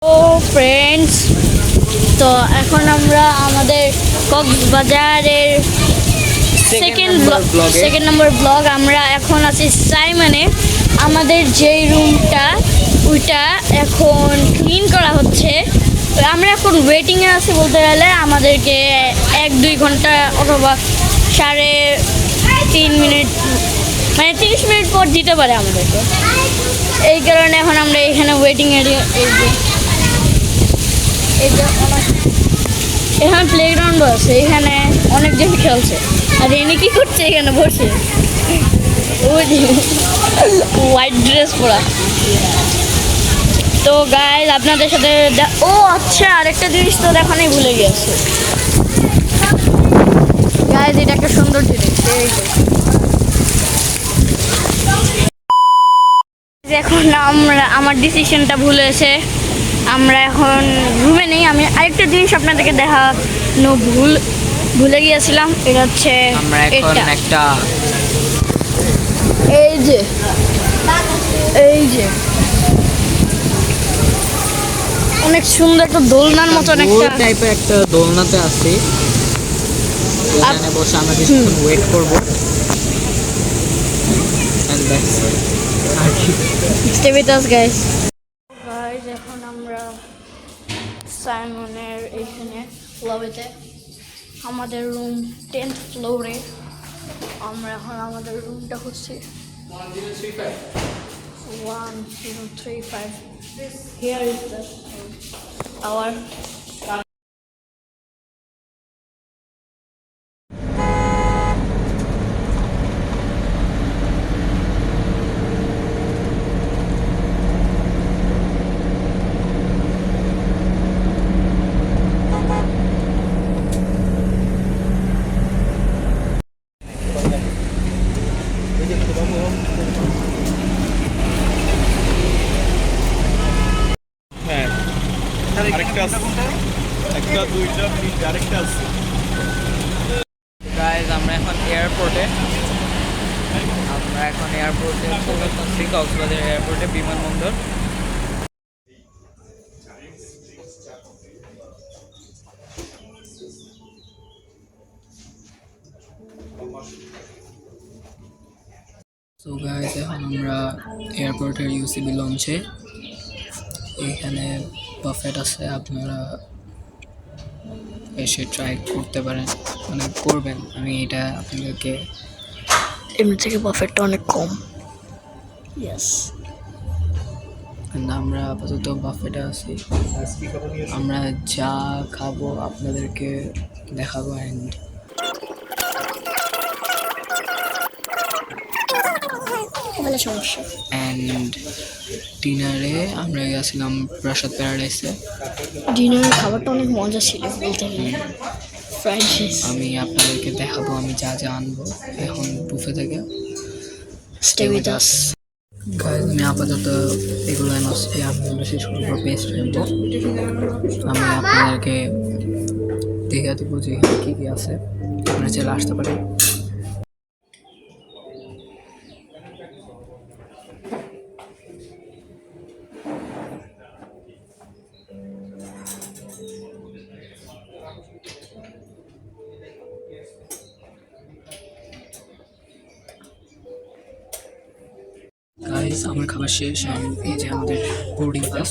তো ফ্রেন্ডস, তো এখন আমরা আমাদের কক্সবাজারের সেকেন্ড নম্বর ব্লগ। আমরা এখন আছি সাইমনে। আমাদের যেই রুমটা ওইটা এখন ক্লিন করা হচ্ছে। আমরা এখন ওয়েটিংয়ে আছি বলতে গেলে। আমাদেরকে 1-2 ঘন্টা অথবা 3.5 মিনিট মানে 30 মিনিট পর দিতে পারে আমাদেরকে। এই কারণে এখন আমরা এখানে ওয়েটিং এরিয়া। এখানে প্লেগ্রাউন্ডও আছে, এখানে অনেকজন খেলছে। আর এনে কি করছে এখানে বসে? ওই হোয়াইট ড্রেস পরা। তো গাইজ আপনাদের সাথে ও আচ্ছা, আরেকটা জিনিস তো দেখানোই ভুলে গিয়েছে গাইজ। এটা একটা সুন্দর জিনিস। এখন আমার ডিসিশনটা ভুল হয়েছে। আমরা এখন রুমে নেই। আমি আরেকটা জিনিস আপনাদেরকে দেখানো ভুলে গিয়েছিলাম। এটা হচ্ছে একটা এই যে অনেক সুন্দর একটা দোলনার মতন একটা দোলনাতে আছি। এখানে বসে আমরা কিছুক্ষণ ওয়েট করব। Stay with us guys. Guys, এখন আমরা সাইমনের এখানে লবিতে, আমাদের রুম 10th ফ্লোরে। আমরা এখন আমাদের রুমটা খুঁজছি। 1035. Here is the our guys আমরা এখন এয়ারপোর্টে কক্সবাজার এয়ারপোর্টে, বিমানবন্দর। তো গাইজ এখন আমরা এয়ারপোর্টের ইউসিবি লঞ্চে। এখানে বাফেট আছে, আপনারা এসে ট্রাই করতে পারেন, মানে করবেন। আমি এটা আপনাদেরকে এমনি থেকে বাফেটটা অনেক কম। ইয়েস, আমরা আপাতত বাফেটে আছি। আমরা যা খাবো আপনাদেরকে দেখাবো। অ্যান্ড ডিনারে আমরা গেছিলাম প্রাসাদ প্যারাডাইসে। ডিনারের খাবারটা অনেক মজা ছিল বলতে গেলে। ফ্রাইড রাইস আমি আপনাদেরকে দেখাবো আমি যা যা আনবো এখন বুফে থেকে। স্টে উইথ আস গাইজ, আমি আপাতত এগুলো এনেছি। আপনারা শেষ করবো পেস্ট ফেলবো। আমি আপনাদেরকে দেখে দেবো যে কী কী আছে। আপনারা চলে আসতে পারেন। গাইজ, আমার খাবার শেষ। এই যে আমাদের বোর্ডিং পাস।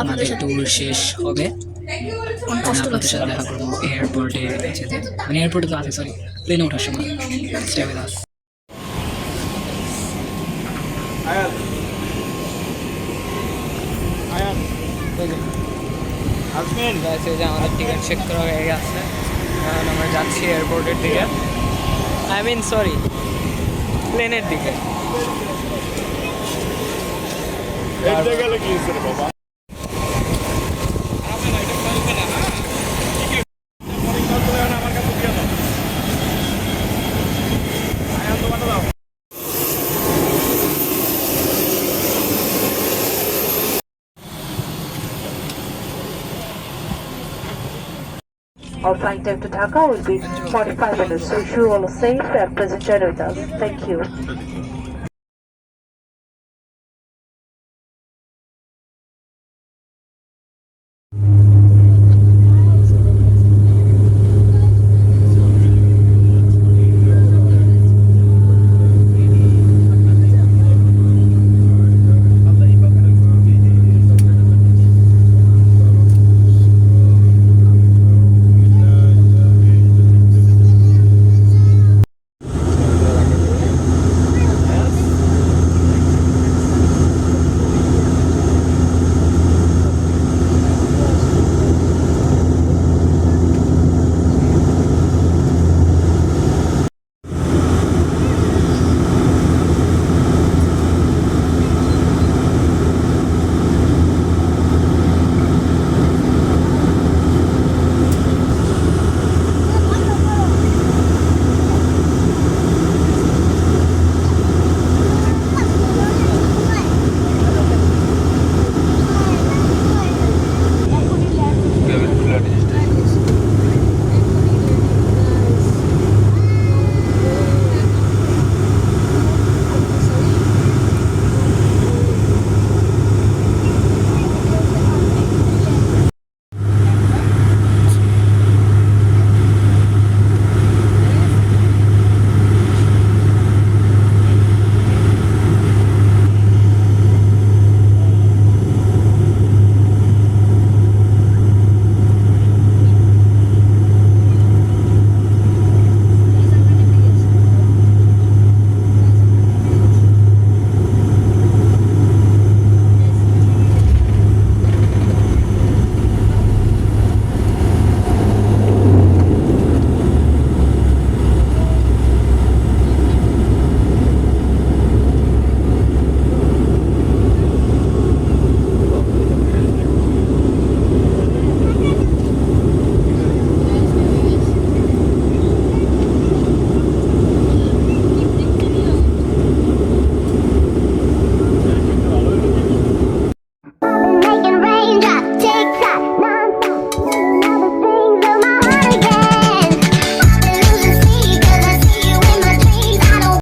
আমাদের ট্যুর শেষ হবে। আপনাদের সাথে দেখা করবো এয়ারপোর্টে যেতে, মানে এয়ারপোর্টে তো আছে, সরি, প্লেনে ওঠার সময়। Stay with us. আমাদের টিকিট চেক করা হয়ে গেছে। এখন আমরা যাচ্ছি এয়ারপোর্টের দিকে, সরি, প্লেনের দিকে। Our flight time to Dhaka will be 45 minutes, so you all are safe and pleasant journey with us. Thank you. Thank